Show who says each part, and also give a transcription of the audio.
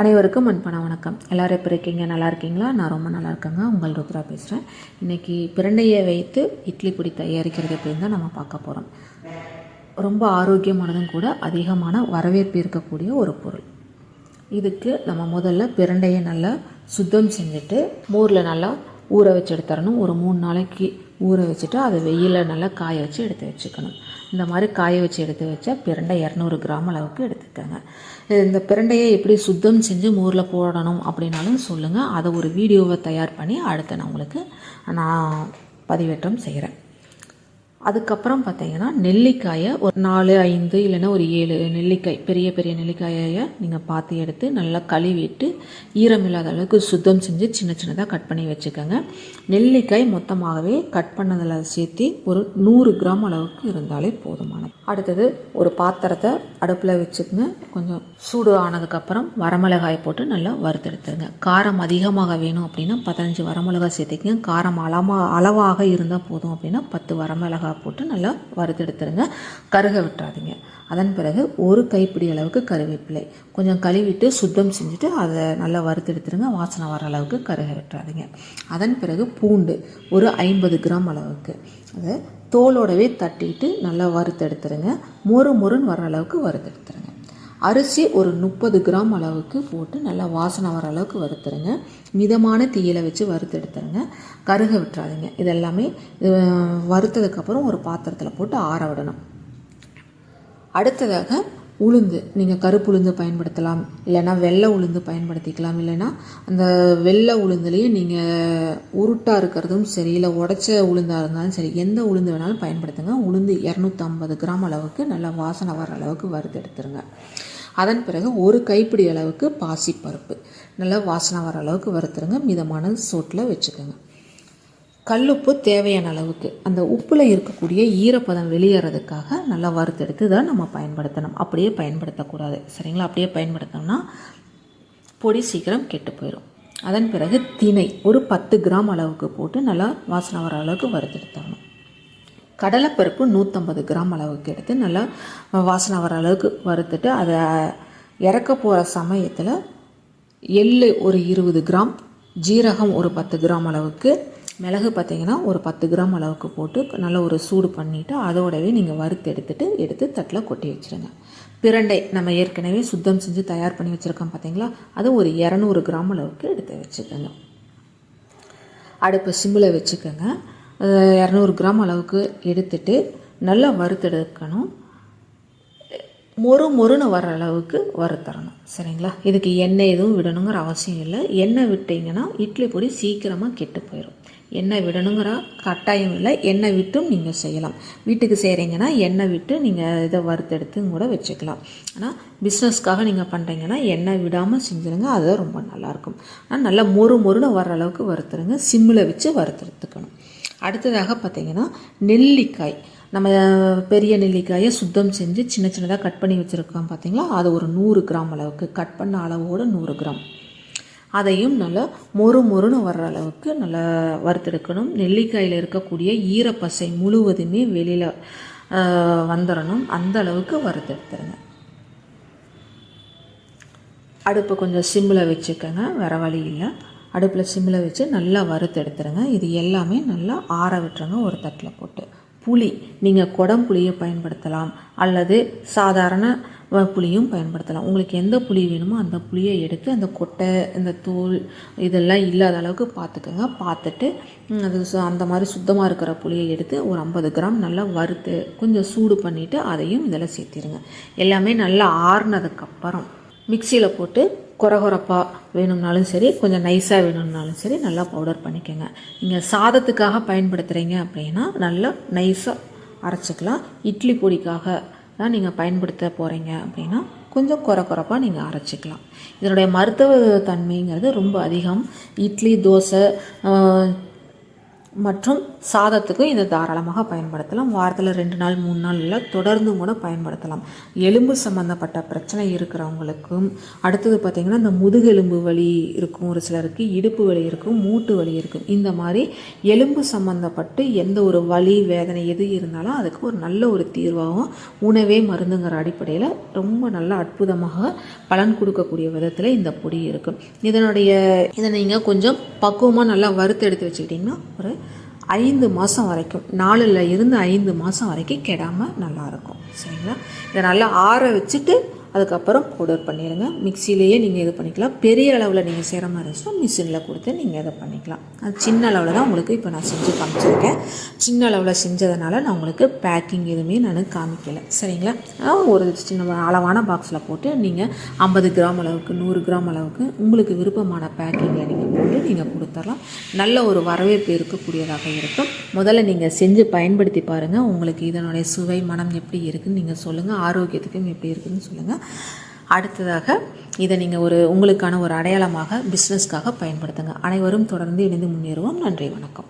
Speaker 1: அனைவருக்கும் அன்பான வணக்கம். எல்லோரும் எப்படி இருக்கீங்க? நல்லா இருக்கீங்களா? நான் ரொம்ப நல்லா இருக்கேங்க. உங்கள் ருத்ரா பேசுகிறேன். இன்றைக்கி பிரண்டையை வைத்து இட்லி பொடி தயாரிக்கிறது எப்படின்னு தான் நம்ம பார்க்க போகிறோம். ரொம்ப ஆரோக்கியமானதும் கூட, அதிகமான வரவேற்பு இருக்கக்கூடிய ஒரு பொருள். இதுக்கு நம்ம முதல்ல பிரண்டையை நல்லா சுத்தம் செஞ்சுட்டு மோரில் நல்லா ஊற வச்சு எடுத்துடணும். ஒரு 3 நாளைக்கு ஊற வச்சுட்டு அதை வெயிலில் நல்லா காய வச்சு எடுத்து வச்சுக்கணும். இந்த மாதிரி காய வச்சு எடுத்து வச்சா பிரண்டை 200 கிராம் அளவுக்கு எடுத்துக்கோங்க. இந்த பிரண்டையை எப்படி சுத்தம் செஞ்சு மோரில் போடணும் அப்படின்னாலும் சொல்லுங்கள். அதை ஒரு வீடியோவை தயார் பண்ணி அடுத்து நான் உங்களுக்கு பதிவேற்றம் செய்கிறேன். அதுக்கப்புறம் பார்த்தீங்கன்னா நெல்லிக்காயை ஒரு 4, 5 இல்லைன்னா ஒரு 7 நெல்லிக்காய், பெரிய பெரிய நெல்லிக்காயை நீங்கள் பார்த்து எடுத்து நல்லா கழுவிட்டு ஈரம் இல்லாத அளவுக்கு சுத்தம் செஞ்சு சின்ன சின்னதாக கட் பண்ணி வச்சுக்கோங்க. நெல்லிக்காய் மொத்தமாகவே கட் பண்ணதில் சேர்த்து ஒரு 100 கிராம் அளவுக்கு இருந்தாலே போதுமானது. அடுத்தது ஒரு பாத்திரத்தை அடுப்பில் வச்சுக்கோங்க. கொஞ்சம் சூடு ஆனதுக்கப்புறம் வரமிளகாய் போட்டு நல்லா வறுத்தெடுத்துருங்க. காரம் அதிகமாக வேணும் அப்படின்னா 15 வரமிளகாய் சேர்த்துக்கங்க. காரம் அளவாக இருந்தால் போதும் அப்படின்னா 10 வரமிளகாய் போட்டு நல்லா வறுத்தெடுத்துருங்க. கருக விட்டுறாதீங்க. அதன் பிறகு ஒரு கைப்பிடி அளவுக்கு கருவேப்பிலை கொஞ்சம் கழுவிட்டு சுத்தம் செஞ்சுட்டு அதை நல்லா வறுத்தெடுத்துருங்க. வாசனை வர அளவுக்கு கருக விட்டுறாதீங்க. அதன் பிறகு பூண்டு ஒரு 50 கிராம் அளவுக்கு அதை தோலோடவே தட்டிட்டு நல்லா வறுத்தெடுத்துருங்க. மொறுன்னு வர அளவுக்கு வறுத்தெடுத்துருங்க. அரிசி ஒரு 30 கிராம் அளவுக்கு போட்டு நல்லா வாசனை வர அளவுக்கு வறுத்துருங்க. மிதமான தீயில வச்சு வறுத்தெடுத்துருங்க. கருக விட்டுறாதீங்க. இதெல்லாமே வறுத்ததுக்கப்புறம் ஒரு பாத்திரத்தில் போட்டு ஆற விடணும். அடுத்ததாக உளுந்து, நீங்கள் கருப்பு உளுந்து பயன்படுத்தலாம், இல்லைன்னா வெள்ளை உளுந்து பயன்படுத்திக்கலாம். இல்லைன்னா அந்த வெள்ளை உளுந்துலேயே நீங்கள் உருட்டாக இருக்கிறதும் சரி, இல்லை உடச்ச உளுந்தாக இருந்தாலும் சரி, எந்த உளுந்து வேணாலும் பயன்படுத்துங்க. உளுந்து 250 கிராம் அளவுக்கு நல்லா வாசனை வர அளவுக்கு வறுத்தெடுத்துருங்க. அதன் பிறகு ஒரு கைப்பிடி அளவுக்கு பாசிப்பருப்பு நல்லா வாசனை வர அளவுக்கு வறுத்துருங்க. மிதமான சூட்டில் வச்சுக்கோங்க. கல்லுப்பு தேவையான அளவுக்கு, அந்த உப்பில் இருக்கக்கூடிய ஈரப்பதம் வெளியேறதுக்காக நல்லா வறுத்தெடுத்து தான் நம்ம பயன்படுத்தணும். அப்படியே பயன்படுத்தக்கூடாது, சரிங்களா? அப்படியே பயன்படுத்தோம்னா பொடி சீக்கிரம் கெட்டு போயிடும். அதன் பிறகு திணை ஒரு 10 கிராம் அளவுக்கு போட்டு நல்லா வாசனை வர அளவுக்கு வறுத்தெடுத்துடணும். கடலைப்பருப்பு 150 கிராம் அளவுக்கு எடுத்து நல்லா வாசனை வர அளவுக்கு வறுத்துட்டு அதை இறக்க போகிற சமயத்தில் எள்ளு ஒரு 20 கிராம், ஜீரகம் ஒரு 10 கிராம் அளவுக்கு, மிளகு பார்த்திங்கன்னா ஒரு 10 கிராம் அளவுக்கு போட்டு நல்லா ஒரு சூடு பண்ணிவிட்டு அதோடவே நீங்கள் வறுத்து எடுத்து தட்டில் கொட்டி வச்சுருங்க. பிரண்டை நம்ம ஏற்கனவே சுத்தம் செஞ்சு தயார் பண்ணி வச்சுருக்கோம் பார்த்தீங்களா, அது ஒரு 200 கிராம் அளவுக்கு எடுத்து வச்சுக்கோங்க. அடுப்பு சிம்மில் வச்சுக்கோங்க. 200 கிராம் அளவுக்கு எடுத்துட்டு நல்லா வறுத்தெடுக்கணும். மொறுன்னு வர அளவுக்கு வறுத்தரணும், சரிங்களா? இதுக்கு எண்ணெய் எதுவும் விடணுங்கிற அவசியம் இல்லை. எண்ணெய் விட்டிங்கன்னா இட்லி பொடி சீக்கிரமாக கெட்டு போயிடும். எண்ணெய் விடணுங்கிற கட்டாயம் இல்லை. எண்ணெய் விட்டும் நீங்கள் செய்யலாம். வீட்டுக்கு செய்கிறீங்கன்னா எண்ணெய் விட்டு நீங்கள் இதை வறுத்தெடுத்து கூட வச்சுக்கலாம். ஆனால் பிஸ்னஸ்க்காக நீங்கள் பண்ணுறீங்கன்னா எண்ணெய் விடாமல் செஞ்சுருங்க. அதுதான் ரொம்ப நல்லாயிருக்கும். ஆனால் நல்லா மொறுன்னு வர அளவுக்கு வறுத்துருங்க. சிம்மில் வச்சு வறுத்தெடுத்துக்கணும். அடுத்ததாக பார்த்திங்கன்னா நெல்லிக்காய், நம்ம பெரிய நெல்லிக்காயை சுத்தம் செஞ்சு சின்ன சின்னதாக கட் பண்ணி வச்சுருக்கோம் பார்த்திங்களா, அது ஒரு 100 கிராம் அளவுக்கு, கட் பண்ண அளவோடு 100 கிராம். அதையும் நல்லா மொறுன்னு வர்ற அளவுக்கு நல்லா வறுத்தெடுக்கணும். நெல்லிக்காயில் இருக்கக்கூடிய ஈரப்பசை முழுவதுமே வெளியில் வந்துடணும். அந்த அளவுக்கு வறுத்தெடுத்துருங்க. அடுப்பு கொஞ்சம் சிம்மில் வச்சுக்கோங்க, வேறு வழி இல்லை. அடுப்பில் சிம்மில் வச்சு நல்லா வறுத்து எடுத்துருங்க. இது எல்லாமே நல்லா ஆற விட்டுருங்க ஒரு தட்டில் போட்டு. புளி, நீங்கள் குடம் புளியை பயன்படுத்தலாம் அல்லது சாதாரண புளியும் பயன்படுத்தலாம். உங்களுக்கு எந்த புளி வேணுமோ அந்த புளியை எடுத்து அந்த கொட்டை, இந்த தோல் இதெல்லாம் இல்லாத அளவுக்கு பார்த்துக்கோங்க. பார்த்துட்டு அது அந்த மாதிரி சுத்தமாக இருக்கிற புளியை எடுத்து ஒரு 50 கிராம் நல்லா வறுத்து கொஞ்சம் சூடு பண்ணிவிட்டு அதையும் இதில் சேர்த்திடுங்க. எல்லாமே நல்லா ஆறுனதுக்கப்புறம் மிக்சியில் போட்டு கொரகொரப்பாக வேணும்னாலும் சரி, கொஞ்சம் நைஸாக வேணும்னாலும் சரி நல்லா பவுடர் பண்ணிக்கோங்க. நீங்கள் சாதத்துக்காக பயன்படுத்துகிறீங்க அப்படின்னா நல்லா நைஸாக அரைச்சிக்கலாம். இட்லி பொடிக்காக தான் நீங்கள் பயன்படுத்த போகிறீங்க அப்படின்னா கொஞ்சம் கொரகொரப்பாக நீங்கள் அரைச்சிக்கலாம். இதனுடைய மருத்துவ தன்மைங்கிறது ரொம்ப அதிகம். இட்லி, தோசை, மற்றும் சாதத்துக்கும் இதை தாராளமாக பயன்படுத்தலாம். வாரத்தில் 2 நாள் 3 நாள் இல்லை, தொடர்ந்தும் கூட பயன்படுத்தலாம். எலும்பு சம்மந்தப்பட்ட பிரச்சனை இருக்கிறவங்களுக்கும், அடுத்தது பார்த்திங்கன்னா இந்த முதுகெலும்பு வலி இருக்கும், ஒரு சிலருக்கு இடுப்பு வலி இருக்கும், மூட்டு வலி இருக்கும். இந்த மாதிரி எலும்பு சம்மந்தப்பட்டு எந்த ஒரு வலி வேதனை எது இருந்தாலும் அதுக்கு ஒரு நல்ல ஒரு தீர்வாகவும் உணவே மருந்துங்கிற அடிப்படையில் ரொம்ப நல்ல அற்புதமாக பலன் கொடுக்கக்கூடிய விதத்தில் இந்த பொடி இருக்கும். இதை நீங்கள் கொஞ்சம் பக்குவமாக நல்லா வறுத்து எடுத்து வச்சுக்கிட்டிங்கன்னா ஒரு 5 மாதம் வரைக்கும், 4ல் இருந்து 5 மாதம் வரைக்கும் கெடாமல் நல்லாயிருக்கும். சரிங்களா? இதை நல்லா ஆற வச்சுட்டு அதுக்கப்புறம் பவுடர் பண்ணிடுங்க. மிக்சிலேயே நீங்கள் இது பண்ணிக்கலாம். பெரிய அளவில் நீங்கள் செய்கிற மாதிரி இருந்துச்சுன்னா மிஷினில் கொடுத்து நீங்கள் இதை பண்ணிக்கலாம். அது சின்ன அளவில் தான் உங்களுக்கு இப்போ நான் செஞ்சு காமிச்சிருக்கேன். சின்ன அளவில் செஞ்சதுனால நான் உங்களுக்கு பேக்கிங் எதுவுமே நான் காமிக்கலை. சரிங்களா? ஒரு சின்ன அளவான பாக்ஸில் போட்டு நீங்கள் 50 கிராம் அளவுக்கு 100 கிராம் அளவுக்கு உங்களுக்கு விருப்பமான பேக்கிங்கில் நீங்கள் போட்டு நீங்கள் கொடுத்துடலாம். நல்ல ஒரு வரவேற்பு இருக்கக்கூடியதாக இருக்கும். முதல்ல நீங்கள் செஞ்சு பயன்படுத்தி பாருங்கள். உங்களுக்கு இதனுடைய சுவை மனம் எப்படி இருக்குதுன்னு நீங்கள் சொல்லுங்கள். ஆரோக்கியத்துக்கும் எப்படி இருக்குதுன்னு சொல்லுங்கள். அடுத்ததாக இதை நீங்கள் உங்களுக்கான ஒரு அடையாளமாக பிஸ்னஸ்க்காக பயன்படுத்துங்க. அனைவரும் தொடர்ந்து இணைந்து முன்னேறுவோம். நன்றி, வணக்கம்.